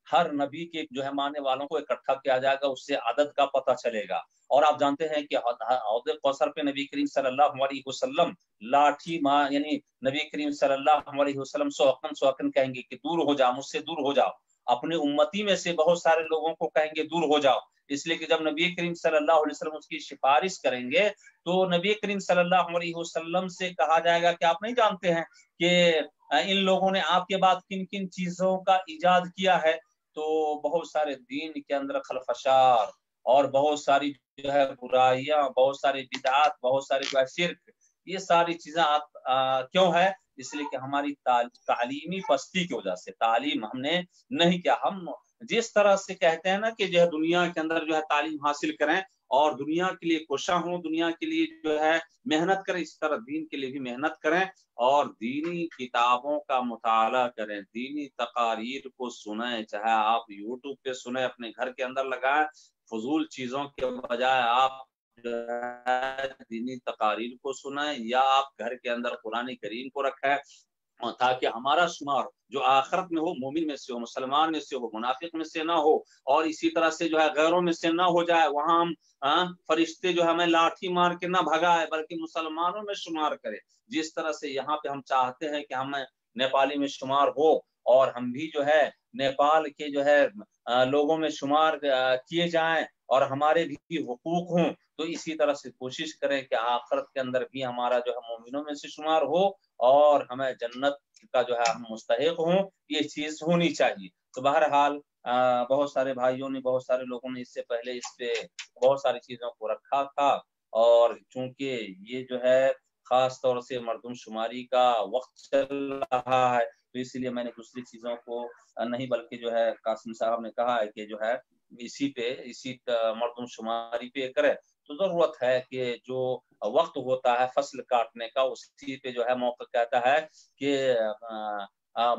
हर नबी के जो है मानने वालों को इकट्ठा किया जाएगा, उससे आदत का पता चलेगा। और आप जानते हैं कि हौज़ कौसर पे नबी करीम सल्लल्लाहु अलैहि वसल्लम लाठी मां, यानी नबी करीम सल्लल्लाहु अलैहि वसल्लम सोहकन कहेंगे कि दूर हो जाओ, मुझसे दूर हो जाओ। अपने उम्मती में से बहुत सारे लोगों को कहेंगे दूर हो जाओ, اس لیے کہ جب نبی کریم صلی اللہ علیہ وسلم اس کی سفارش کریں گے تو نبی کریم صلی اللہ علیہ وسلم سے کہا جائے گا کہ آپ نہیں جانتے ہیں کہ ان لوگوں نے آپ کے بعد کن کن چیزوں کا ایجاد کیا ہے؟ تو بہت سارے دین کے اندر خلفشار اور بہت ساری جو ہے برائیاں، بہت ساری بدعات، بہت سارے جو ہے شرک، یہ ساری چیزیں کیوں ہے؟ اس لیے کہ ہماری تعلیمی پستی کی وجہ سے تعلیم ہم نے نہیں کیا۔ ہم جس طرح سے کہتے ہیں نا کہ جو ہے دنیا کے اندر جو ہے تعلیم حاصل کریں اور دنیا کے لیے کوشاں ہوں، دنیا کے لیے جو ہے محنت کریں، اس طرح دین کے لیے بھی محنت کریں اور دینی کتابوں کا مطالعہ کریں، دینی تقاریر کو سنیں، چاہے آپ یوٹیوب پہ سنیں، اپنے گھر کے اندر لگائیں، فضول چیزوں کے بجائے آپ دینی تقاریر کو سنیں یا آپ گھر کے اندر قرآن کریم کو رکھیں تاکہ ہمارا شمار جو آخرت میں ہو مومن میں سے ہو، مسلمان میں سے ہو، منافق میں سے نہ ہو، اور اسی طرح سے جو ہے غیروں میں سے نہ ہو جائے، وہاں ہم فرشتے جو ہمیں لاٹھی مار کے نہ بھگائے بلکہ مسلمانوں میں شمار کرے۔ جس طرح سے یہاں پہ ہم چاہتے ہیں کہ ہمیں نیپالی میں شمار ہو اور ہم بھی جو ہے نیپال کے جو ہے لوگوں میں شمار کیے جائیں اور ہمارے بھی حقوق ہوں، تو اسی طرح سے کوشش کریں کہ آخرت کے اندر بھی ہمارا جو ہے مومنوں میں سے شمار ہو اور ہمیں جنت کا جو ہے ہم مستحق ہوں، یہ چیز ہونی چاہیے۔ تو بہرحال بہت سارے بھائیوں نے، بہت سارے لوگوں نے اس سے پہلے اس پہ بہت ساری چیزوں کو رکھا تھا، اور چونکہ یہ جو ہے خاص طور سے مردم شماری کا وقت چل رہا ہے تو اس لیے میں نے دوسری چیزوں کو نہیں، بلکہ جو ہے قاسم صاحب نے کہا ہے کہ جو ہے اسی مردم شماری پہ کرے، تو ضرورت ہے کہ جو وقت ہوتا ہے فصل کاٹنے کا اسی پہ جو ہے موقع کہتا ہے کہ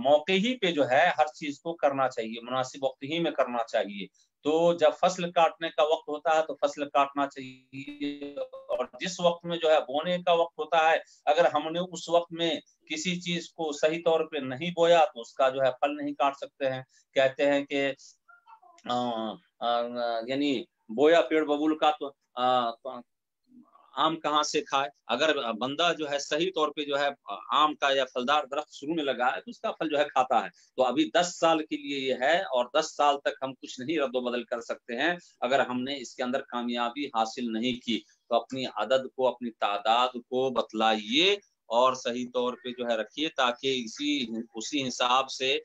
موقع ہی پہ جو ہے ہر چیز کو کرنا چاہیے، مناسب وقت ہی میں کرنا چاہیے۔ تو جب فصل کاٹنے کا وقت ہوتا ہے تو فصل کاٹنا چاہیے، اور جس وقت میں جو ہے بونے کا وقت ہوتا ہے اگر ہم نے اس وقت میں کسی چیز کو صحیح طور پہ نہیں بویا تو اس کا جو ہے پھل نہیں کاٹ سکتے ہیں۔ کہتے ہیں کہ یعنی بویا پیڑ ببول کا تو آم کہاں سے کھائے؟ اگر بندہ جو ہے صحیح طور پہ جو ہے آم کا یا پھلدار درخت شروع میں لگا ہے تو اس کا پھل جو ہے کھاتا ہے۔ تو ابھی 10 سال کے لیے یہ ہے اور 10 سال تک ہم کچھ نہیں رد و بدل کر سکتے ہیں اگر ہم نے اس کے اندر کامیابی حاصل نہیں کی۔ تو اپنی عدد کو، اپنی تعداد کو بتلائیے اور صحیح طور پہ جو ہے رکھیے تاکہ اسی حساب سے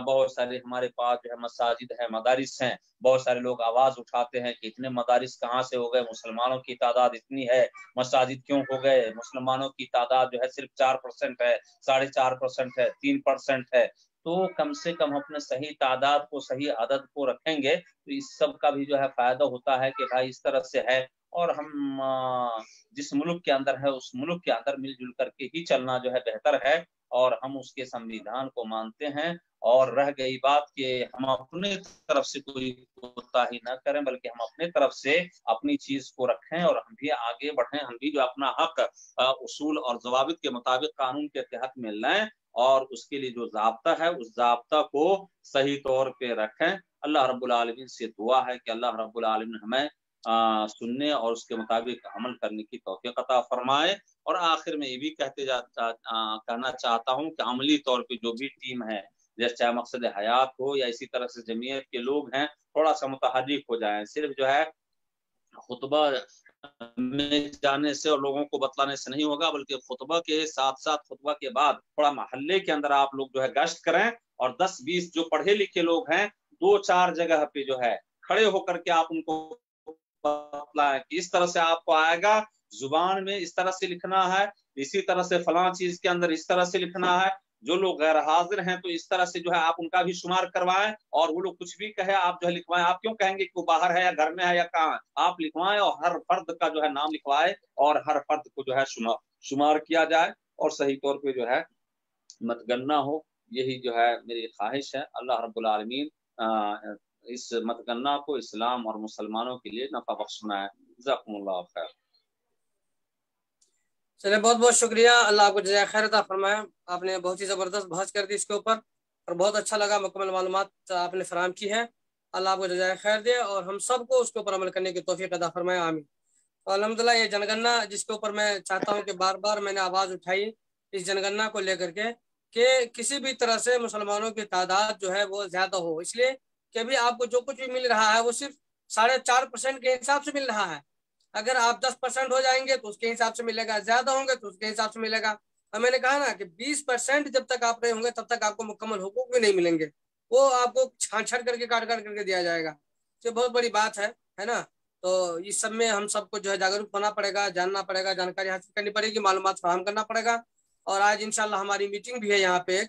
بہت سارے ہمارے پاس جو ہے مساجد ہے، مدارس ہیں، بہت سارے لوگ آواز اٹھاتے ہیں کہ اتنے مدارس کہاں سے ہو گئے، مسلمانوں کی تعداد اتنی ہے، مساجد کیوں ہو گئے، مسلمانوں کی تعداد جو ہے صرف 4% ہے، 4.5% ہے، 3% ہے۔ تو کم سے کم اپنے صحیح تعداد کو، صحیح عدد کو رکھیں گے تو اس سب کا بھی جو ہے فائدہ ہوتا ہے کہ بھائی اس طرح سے ہے، اور ہم جس ملک کے اندر ہے اس ملک کے اندر مل جل کر کے ہی چلنا جو ہے بہتر ہے، اور ہم اس کے سنویدھان کو مانتے ہیں۔ اور رہ گئی بات کہ ہم اپنے طرف سے کوئی کوتاہی نہ کریں بلکہ ہم اپنے طرف سے اپنی چیز کو رکھیں اور ہم بھی آگے بڑھیں، ہم بھی جو اپنا حق اصول اور ضوابط کے مطابق قانون کے تحت میں لیں اور اس کے لیے جو ضابطہ ہے اس ضابطہ کو صحیح طور پہ رکھیں۔ اللہ رب العالمین سے دعا ہے کہ اللہ رب العالمین ہمیں سننے اور اس کے مطابق عمل کرنے کی توفیق عطا فرمائے۔ اور آخر میں یہ بھی کہنا چاہتا ہوں کہ عملی طور پہ جو بھی ٹیم ہے، جیسے چاہے مقصد حیات ہو یا اسی طرح سے جمعیت کے لوگ ہیں، تھوڑا سا متحرک ہو جائیں، صرف جو ہے خطبہ میں جانے سے اور لوگوں کو بتلانے سے نہیں ہوگا بلکہ خطبہ کے ساتھ ساتھ خطبہ کے بعد تھوڑا محلے کے اندر آپ لوگ جو ہے گشت کریں اور 10-20 جو پڑھے لکھے لوگ ہیں 2-4 جگہ پہ جو ہے کھڑے ہو کر کے آپ ان کو بتلائیں کہ اس طرح سے آپ کو آئے گا، زبان میں اس طرح سے لکھنا ہے، اسی طرح سے فلاں چیز کے اندر اس طرح سے لکھنا ہے۔ جو لوگ غیر حاضر ہیں تو اس طرح سے جو ہے آپ ان کا بھی شمار کروائیں، اور وہ لوگ کچھ بھی کہے آپ جو ہے لکھوائیں۔ آپ کیوں کہیں گے کہ وہ باہر ہے یا گھر میں ہے یا کہاں ہے؟ آپ لکھوائیں اور ہر فرد کا جو ہے نام لکھوائے اور ہر فرد کو جو ہے شمار کیا جائے اور صحیح طور پہ جو ہے متگنہ ہو۔ یہی جو ہے میری خواہش ہے۔ اللہ رب العالمین اس متگنہ کو اسلام اور مسلمانوں کے لیے نفع بخشنا ہے۔ جزاکم اللہ خیر۔ چلے بہت بہت شکریہ، اللہ آپ کو جزائے خیر عطا فرمائے۔ آپ نے بہت ہی زبردست بحث کر دی اس کے اوپر اور بہت اچھا لگا، مکمل معلومات آپ نے فراہم کی ہے۔ اللہ آپ کو جزائے خیر دے اور ہم سب کو اس کے اوپر عمل کرنے کی توفیق عطا فرمائے، آمین۔ الحمدللہ یہ جنگنہ جس کے اوپر میں چاہتا ہوں کہ بار بار میں نے آواز اٹھائی اس جنگنہ کو لے کر کے کہ کسی بھی طرح سے مسلمانوں کی تعداد جو ہے وہ زیادہ ہو، اس لیے کہ ابھی آپ کو جو کچھ بھی مل رہا ہے وہ صرف 4.5% के हिसाब से मिल रहा है। अगर आप 10% हो जाएंगे तो उसके हिसाब से मिलेगा, ज्यादा होंगे तो उसके हिसाब से मिलेगा। और मैंने कहा ना कि 20% जब तक आप रहे होंगे तब तक आपको मुकम्मल हुकूक भी नहीं मिलेंगे, वो आपको छांट करके काट करके दिया जाएगा। तो बहुत बड़ी बात है ना। तो इस सब में हम सबको जो है जागरूक होना पड़ेगा, जानना पड़ेगा, जानकारी हासिल करनी पड़ेगी, मालूमात फराहम करना पड़ेगा। और आज इंशाल्लाह हमारी मीटिंग भी है यहाँ पे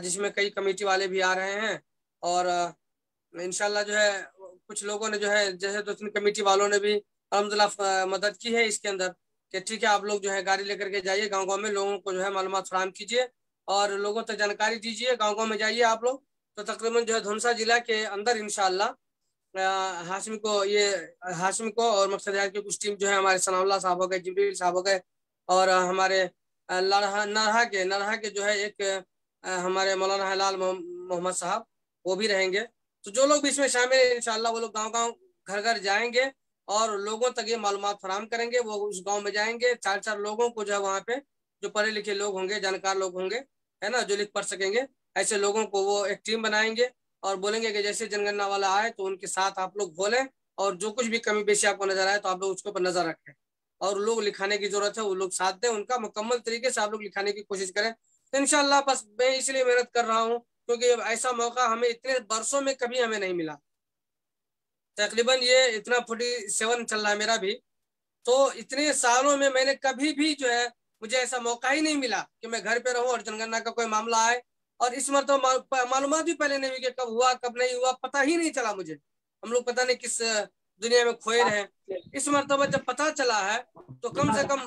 जिसमें कई कमेटी वाले भी आ रहे हैं। और इंशाल्लाह जो है कुछ लोगों ने जो है जैसे 2-3 कमेटी वालों ने भी अल्हम्दुलिल्लाह मदद की है इसके अंदर कि ठीक है आप लोग जो है गाड़ी लेकर के जाइए, गाँव में लोगों को जो है मालूमात फराहम कीजिए और लोगों तक जानकारी दीजिए। गाँव में जाइए आप लोग। तो तकरीबन जो है धुनसा जिला के अंदर इंशाल्लाह हाशिम को और मकसद यार की कुछ टीम जो है हमारे सनाउल्लाह साहब हो गए, जिब्रील साहब हो गए, और हमारे नरहा के जो है एक हमारे मौलाना हिलाल मोहम्मद साहब वो भी रहेंगे। तो जो लोग भी इसमें शामिल है इंशाल्लाह वो लोग गाँव घर घर जाएंगे और लोगों तक ये मालूमात फराहम करेंगे। वो उस गाँव में जाएंगे, 4 लोगों को जो है वहाँ पे जो पढ़े लिखे लोग होंगे, जानकार लोग होंगे, है ना, जो लिख पढ़ सकेंगे, ऐसे लोगों को वो एक टीम बनाएंगे और बोलेंगे कि जैसे जनगणना वाला आए तो उनके साथ आप लोग बोलें और जो कुछ भी कमी बेशी आपको नजर आए तो आप लोग उसके ऊपर नजर रखें और लोग लिखाने की जरूरत है वो लोग साथ दें, उनका मुकम्मल तरीके से आप लोग लिखाने की कोशिश करें। तो इंशाल्लाह बस मैं इसलिए मेहनत कर रहा हूँ क्योंकि ऐसा मौका हमें इतने वर्षों में कभी हमें नहीं मिला। तकरीबन ये इतना 47 चल रहा है मेरा भी, तो इतने सालों में मैंने कभी भी जो है मुझे ऐसा मौका ही नहीं मिला कि मैं घर पे रहूं और जनगणना का कोई मामला आए। और इस मरतबा मालूमात भी पहले नहीं हुई कि कब हुआ कब नहीं हुआ, पता ही नहीं चला मुझे। हम लोग पता नहीं किस दुनिया में खोए रहे। इस मरतबा जब पता चला है तो कम से कम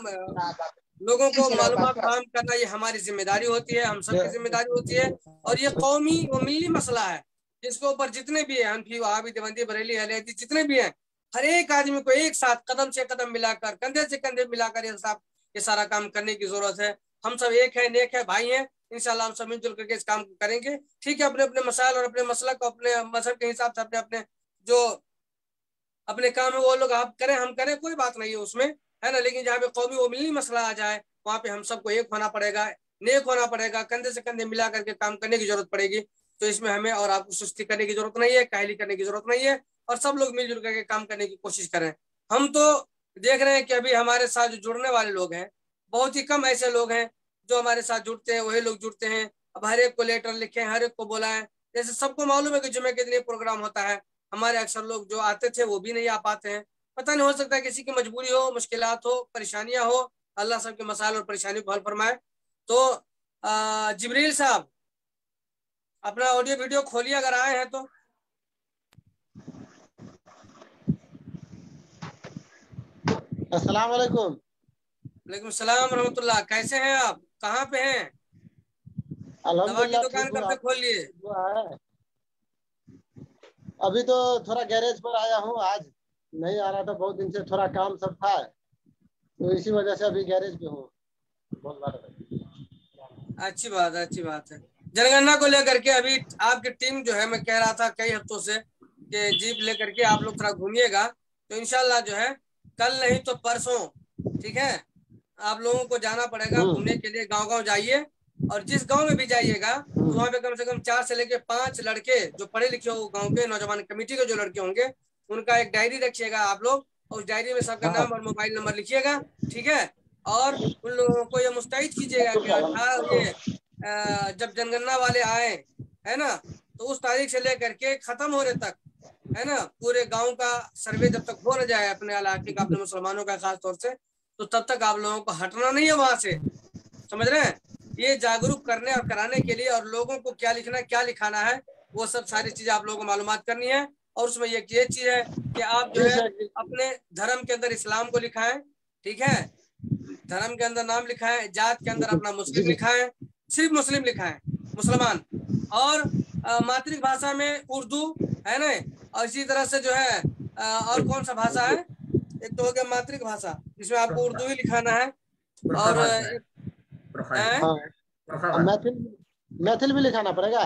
लोगों को मालूमात फराहम करना ये हमारी जिम्मेदारी होती है, हम सबकी जिम्मेदारी होती है। और ये कौमी व मिली मसला है जिसके ऊपर जितने भी है हनफी वहाबी देवबंदी बरेली अहले हदीस जितने भी हैं, हर एक आदमी को एक साथ कदम से कदम मिलाकर कंधे से कंधे मिलाकर ये सारा काम करने की जरूरत है। हम सब एक है, नेक है, भाई हैं। इंशाल्लाह हम सब मिलजुल करके इस काम को करेंगे। ठीक है, अपने अपने मसाइल और अपने मसलक को अपने मजहब के हिसाब से अपने अपने जो अपने काम है वो लोग आप करें हम करें, कोई बात नहीं है उसमें, है ना। लेकिन जहाँ पे कौमी व मिली मसला आ जाए वहाँ पे हम सबको एक होना पड़ेगा, नेक होना पड़ेगा, कंधे से कंधे मिला करके काम करने की जरूरत पड़ेगी। तो इसमें हमें और आपको सुस्ती करने की जरूरत नहीं है, काहली करने की जरूरत नहीं है और सब लोग मिलजुल करके काम करने की कोशिश करें। हम तो देख रहे हैं कि अभी हमारे साथ जो जुड़ने वाले लोग हैं बहुत ही कम ऐसे लोग हैं जो हमारे साथ जुड़ते हैं, वही लोग जुड़ते हैं। अब हर एक को लेटर लिखे, हर एक को बोला है। जैसे सबको मालूम है कि जुमे के दिन प्रोग्राम होता है, हमारे अक्सर लोग जो आते थे वो भी नहीं आ पाते हैं। पता नहीं, हो सकता है किसी की मजबूरी हो, मुश्किलात हो, परेशानियां हो, अल्लाह सबके मसाइल और परेशानी को हल फरमाए। तो जिब्रील साहब अपना ऑडियो वीडियो खोलिए अगर आए हैं तो। अस्सलाम वालेकुम। वालेकुम सलाम रहमतुल्लाह। कैसे हैं आप, कहाँ पे हैं? दवा की दुकान कब तक खोल लिए? अभी तो थोड़ा गैरेज पर आया हूँ, आज नहीं आ रहा था, बहुत दिन से थोड़ा काम सब था तो इसी वजह से अभी गैरेज पे हूँ। अच्छी बात है, अच्छी बात है। जनगणना को लेकर के अभी आपकी टीम जो है, मैं कह रहा था कई हफ्तों से कि जीप लेकर के आप लोग थोड़ा घूमिएगा तो इंशाल्लाह जो है कल नहीं तो परसों, ठीक है, आप लोगों को जाना पड़ेगा घूमने के लिए। गांव जाइए और जिस गांव में भी जाइएगा तो वहाँ पे कम से कम 4 से लेके 5 लड़के जो पढ़े लिखे हो गांव के नौजवान कमेटी के जो लड़के होंगे उनका एक डायरी रखिएगा आप लोग, और उस डायरी में सबका नाम और मोबाइल नंबर लिखिएगा, ठीक है। और उन लोगों को ये मुस्तैद कीजिएगा कि जब जनगणना वाले आए, है ना, तो उस तारीख से लेकर के खत्म होने तक, है ना, पूरे गांव का सर्वे जब तक हो न जाए अपने इलाके का, अपने मुसलमानों का खास तौर से, तो तब तक आप लोगों को हटना नहीं है वहां से, समझ रहे हैं। ये जागरूक करने और कराने के लिए और लोगों को क्या लिखना क्या लिखाना है वो सब सारी चीजें आप लोगों को मालूमात करनी है। और उसमें ये चीज है कि आप जो है अपने धर्म के अंदर इस्लाम को लिखाएं, ठीक है, धर्म के अंदर नाम लिखाएं, जात के अंदर अपना मुस्लिम लिखाएं, सिर्फ मुस्लिम लिखाएं, मुसलमान, और मातृभाषा में उर्दू, है ना। और इसी तरह से जो है और कौन सा भाषा है, एक तो हो गया मातृभाषा, इसमें आपको उर्दू ही लिखाना है, और मैथिल भी लिखाना पड़ेगा।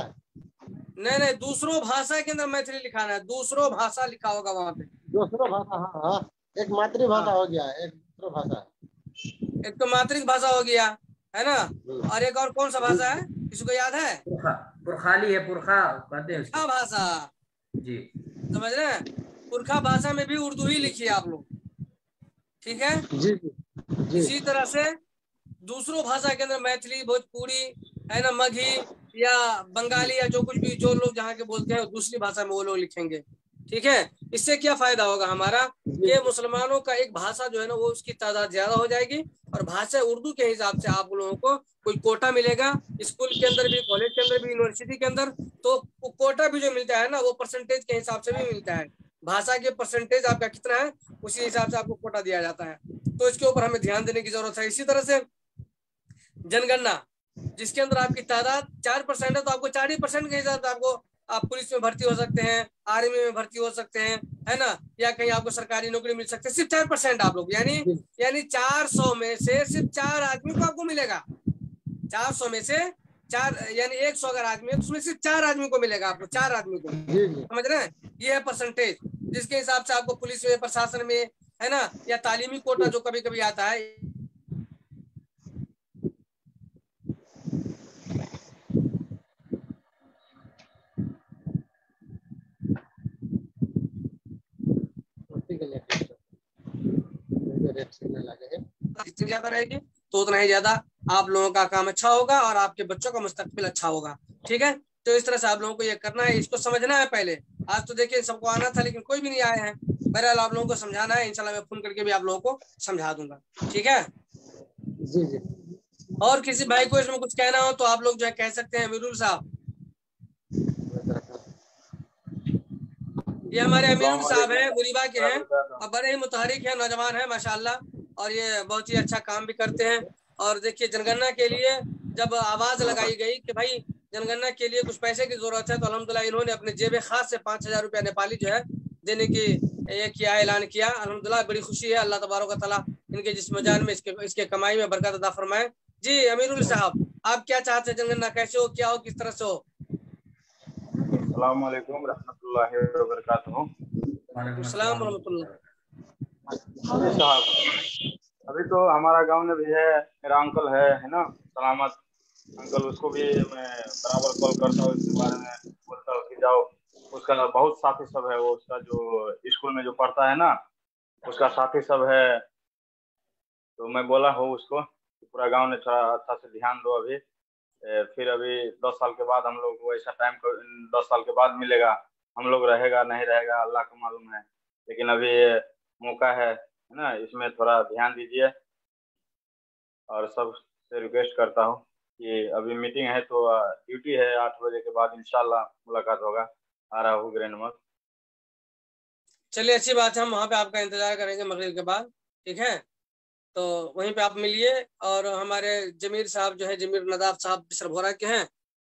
नहीं, दूसरों भाषा के अंदर मैथिली लिखाना है, दूसरों भाषा लिखा होगा वहाँ पे, दूसरों भाषा। हाँ, एक मातृभाषा हो गया, एक दूसरा भाषा, एक तो मातृभाषा हो गया, है ना, और एक और कौन सा भाषा है किसी को याद है? पुरखाली है, पुरखा कहते हैं भाषा जी, समझ रहे हैं। पुरखा भाषा में भी उर्दू ही लिखिए आप लोग, ठीक है। जी जी इसी तरह से दूसरों भाषा के अंदर मैथिली, भोजपुरी है ना, मगही या बंगाली या जो कुछ भी जो लोग जहाँ के बोलते हैं दूसरी भाषा में वो लोग लिखेंगे, ठीक है। इससे क्या फायदा होगा हमारा कि मुसलमानों का एक भाषा जो है ना वो उसकी तादाद ज्यादा हो जाएगी, और भाषा उर्दू के हिसाब से आप लोगों को कोई कोटा मिलेगा, स्कूल के अंदर भी, कॉलेज के अंदर भी, यूनिवर्सिटी के अंदर। तो कोटा भी जो मिलता है ना वो परसेंटेज के हिसाब से भी मिलता है, भाषा के परसेंटेज आपका कितना है उसी हिसाब से आपको कोटा दिया जाता है। तो इसके ऊपर हमें ध्यान देने की जरूरत है। इसी तरह से जनगणना जिसके अंदर आपकी तादाद 4% है, तो आपको 4% के हिसाब से आपको आप पुलिस में भर्ती हो सकते हैं, आर्मी में भर्ती हो सकते हैं, है ना, या कहीं आपको सरकारी नौकरी मिल सकती है। सिर्फ 4% आप लोग, यानी 400 में से सिर्फ 4 आदमी को आपको मिलेगा। 400 में से 4, यानी 100 अगर आदमी है तो उसमें सिर्फ 4 आदमी को मिलेगा, आपको 4 आदमी को, समझ रहे हैं। ये है परसेंटेज जिसके हिसाब से आपको पुलिस में, प्रशासन में, है ना, या तालीमी कोटा जो कभी कभी आता है। जितनी ज्यादा रहेगी तो उतना ही ज्यादा आप लोगों का काम अच्छा होगा और आपके बच्चों का मुस्तकबिल अच्छा होगा, ठीक है। तो इस तरह से आप लोगों को ये करना है, इसको समझना है पहले। आज तो देखिए सबको आना था लेकिन कोई भी नहीं आए हैं, बहरहाल आप लोगों को समझाना है, इंशाल्लाह मैं फोन करके भी आप लोगों को समझा दूंगा, ठीक है। जी जी। और किसी भाई को इसमें कुछ कहना हो तो आप लोग जो है कह सकते हैं। अमीरुल साहब, ये हमारे अमीरुल साहब हैं, मुरीबा के हैं, और बड़े ही मुतहरिक हैं, नौजवान हैं माशाल्लाह, और ये बहुत ही अच्छा काम भी करते हैं। और देखिए जनगणना के लिए जब आवाज लगाई गई कि भाई जनगणना के लिए कुछ पैसे की जरूरत है, तो अल्हम्दुलिल्लाह इन्होंने अपने जेब खास से 5000 रुपया नेपाली जो है देने की ये किया, ऐलान किया। अल्हम्दुलिल्लाह बड़ी खुशी है, अल्लाह तबारक व तआला इनके जिस्म जान में इसके कमाई में बरकत अता फरमाए। जी अमीरुल साहब, आप क्या चाहते हैं, जनगणना कैसे हो, क्या हो, किस तरह से हो? अस्सलाम वालेकुम रहमतुल्लाहि व बरकातहू। अस्सलाम रहमतुल्लाह। साहब, अभी तो हमारा गांव में भी है, मेरा अंकल है ना, सलामत अंकल, उसको भी मैं बराबर कॉल करता हूँ, इसके बारे में बोलता हूँ कि जाओ। उसका बहुत साथी सब है, वो उसका जो स्कूल में जो पढ़ता है ना उसका साथी सब है। तो मैं बोला हूँ उसको पूरा गांव ने थोड़ा अच्छा से ध्यान दो। अभी फिर अभी 10 साल के बाद हम लोग को ऐसा टाइम 10 साल के बाद मिलेगा, हम लोग रहेगा नहीं रहेगा अल्लाह को मालूम है, लेकिन अभी मौका है ना, इसमें थोड़ा ध्यान दीजिए। और सब से रिक्वेस्ट करता हूँ कि अभी मीटिंग है तो ड्यूटी है, 8 बजे के बाद इंशाल्लाह मुलाकात होगा। आ रहा हूँ ग्रैंड मॉल। चलिए अच्छी बात है, हम वहाँ पे आपका इंतजार करेंगे मगरिब के बाद, ठीक है। तो वहीं पे आप मिलिए। और हमारे जमीर साहब जो है, जमीर नदाफ साहब बिसरभोरा के हैं,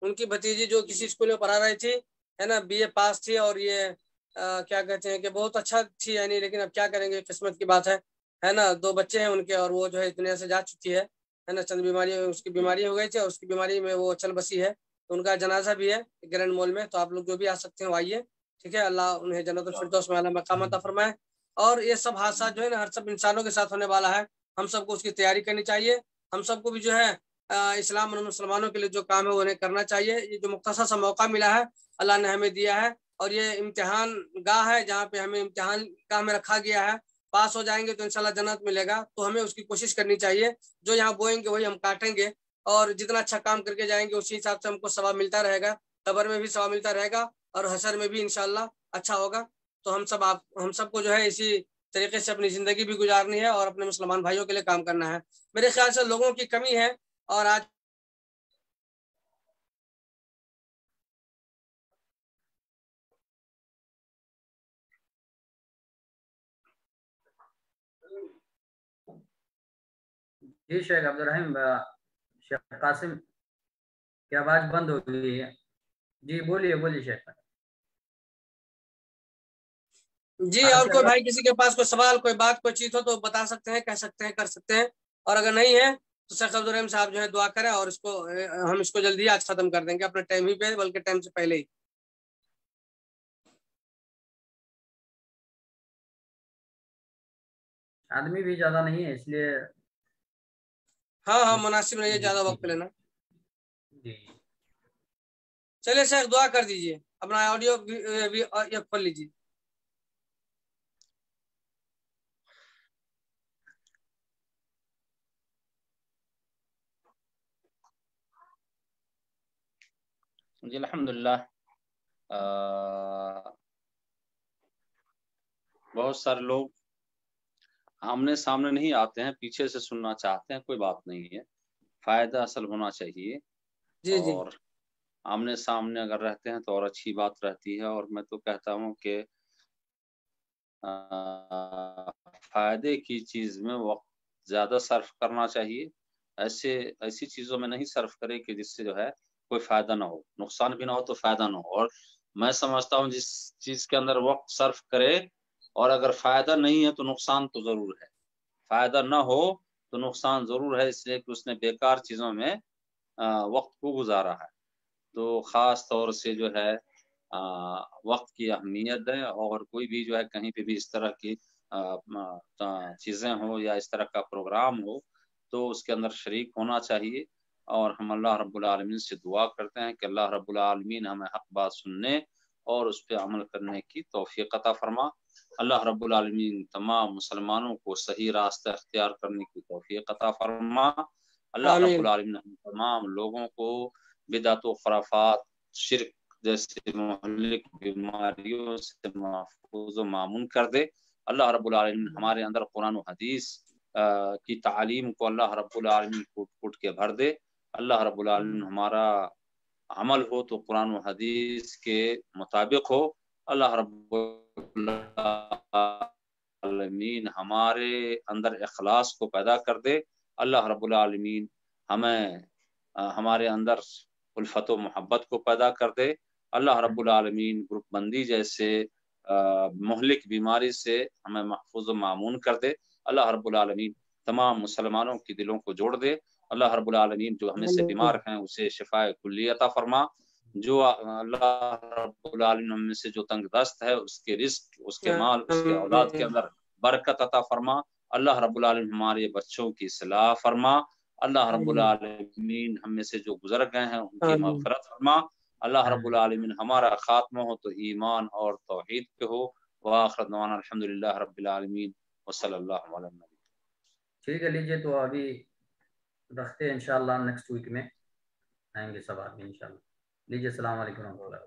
उनकी भतीजी जो किसी स्कूल में पढ़ा रही थी, है ना, BA पास थी, और ये क्या कहते हैं कि बहुत अच्छा थी यानी, लेकिन अब क्या करेंगे, किस्मत की बात है ना। 2 बच्चे हैं उनके, और वो जो है दुनिया से जा चुकी है ना, चंद बीमारी, उसकी बीमारी हो गई थी और उसकी बीमारी में वो चल बसी है। तो उनका जनाजा भी है ग्रैंड मॉल में, तो आप लोग जो भी आ सकते हैं आइए, ठीक है। अल्लाह उन्हें जन्नतुल फिरदौस में आला मकाम अता फरमाए। और ये सब हादसा जो है ना हर सब इंसानों के साथ होने वाला है, हम सबको उसकी तैयारी करनी चाहिए। हम सबको भी जो है इस्लाम और मुसलमानों के लिए जो काम है वो उन्हें करना चाहिए। ये जो मुख्तसर सा मौका मिला है अल्लाह ने हमें दिया है, और ये इम्तिहान गाह है जहाँ पे हमें इम्तिहान गाह में रखा गया है। पास हो जाएंगे तो इंशाल्लाह जन्नत मिलेगा, तो हमें उसकी कोशिश करनी चाहिए। जो यहाँ बोएंगे वही हम काटेंगे, और जितना अच्छा काम करके जाएंगे उसी हिसाब से हमको सवाब मिलता रहेगा, कब्र में भी सवाब मिलता रहेगा और हशर में भी इंशाल्लाह अच्छा होगा। तो हम सबको जो है इसी तरीके से अपनी जिंदगी भी गुजारनी है और अपने मुसलमान भाइयों के लिए काम करना है। मेरे ख्याल से लोगों की कमी है, और आज जी शेख अब्दुल रहीम, शेख कासिम की आवाज बंद हो गई है। जी बोलिए बोलिए शेख। जी, और कोई भाई किसी के पास कोई सवाल, कोई बात, कोई चीज हो तो बता सकते हैं, कह सकते हैं, कर सकते हैं। और अगर नहीं है तो शेख अब्दुल रहीम साहब जो है दुआ करें, और इसको हम इसको जल्दी आज खत्म कर देंगे अपने टाइम ही पे, बल्कि टाइम से पहले ही। आदमी भी ज्यादा नहीं है इसलिए। हाँ मुनासिब नहीं है ज्यादा वक्त लेना। जी चलिए शेख दुआ कर दीजिए, अपना ऑडियो खोल लीजिए। جی الحمدللہ بہت سارے لوگ آمنے سامنے نہیں آتے ہیں، پیچھے سے سننا چاہتے ہیں، کوئی بات نہیں ہے، فائدہ اصل ہونا چاہیے، جی جی اور آمنے سامنے اگر رہتے ہیں تو اور اچھی بات رہتی ہے۔ اور میں تو کہتا ہوں کہ فائدے کی چیز میں وقت زیادہ صرف کرنا چاہیے، ایسی چیزوں میں نہیں صرف کرے کہ جس سے جو ہے کوئی فائدہ نہ ہو، نقصان بھی نہ ہو تو فائدہ نہ ہو۔ اور میں سمجھتا ہوں جس چیز کے اندر وقت صرف کرے اور اگر فائدہ نہیں ہے تو نقصان تو ضرور ہے، فائدہ نہ ہو تو نقصان ضرور ہے، اس لیے کہ اس نے بیکار چیزوں میں وقت کو گزارا ہے۔ تو خاص طور سے جو ہے وقت کی اہمیت ہے، اور کوئی بھی جو ہے کہیں پہ بھی اس طرح کی چیزیں ہوں یا اس طرح کا پروگرام ہو تو اس کے اندر شریک ہونا چاہیے۔ اور ہم اللہ رب العالمین سے دعا کرتے ہیں کہ اللہ رب العالمین ہمیں حق بات سننے اور اس پہ عمل کرنے کی توفیق عطا فرما۔ اللہ رب العالمین تمام مسلمانوں کو صحیح راستہ اختیار کرنے کی توفیق عطا فرما۔ اللہ رب آمین العالمین ہم تمام لوگوں کو بدعت و خرافات، شرک جیسے مہلک بیماریوں سے محفوظ و معمون کر دے۔ اللہ رب العالمین ہمارے اندر قرآن و حدیث کی تعلیم کو اللہ رب العالمین کوٹ کوٹ کے بھر دے۔ اللہ رب العالمین ہمارا عمل ہو تو قرآن و حدیث کے مطابق ہو۔ اللہ رب العالمین ہمارے اندر اخلاص کو پیدا کر دے۔ اللہ رب العالمین ہمیں ہمارے اندر الفت و محبت کو پیدا کر دے۔ اللہ رب العالمین گروپ بندی جیسے مہلک بیماری سے ہمیں محفوظ و معمون کر دے۔ اللہ رب العالمین تمام مسلمانوں کی دلوں کو جوڑ دے۔ اللہ رب العالمین جو ہمیں سے بیمار ہیں اسے شفاء کلی عطا فرما۔ جو اللہ رب العالمین ہم میں سے جو تنگ دست ہے اس کے رزق، اس کے مال، اس کے اولاد کے اندر برکت عطا فرما۔ اللہ رب العالمین ہمارے بچوں کی اصلاح فرما۔ اللہ رب العالمین ہم میں سے جو گزر گئے ہیں ان کی مغفرت فرما۔ اللہ رب العالمین ہمارا خاتمہ ہو تو ایمان اور توحید پہ ہو۔ وآخر دعوانا الحمدللہ رب العالمین وصلی اللہ علیہ وسلم۔ ٹھیک ہے، لیجیے تو ابھی رکھتے ہیں، انشاءاللہ نیکسٹ ویک میں آئیں گے سب آدمی انشاءاللہ۔ لیجیے، السلام علیکم ورحمۃ اللہ۔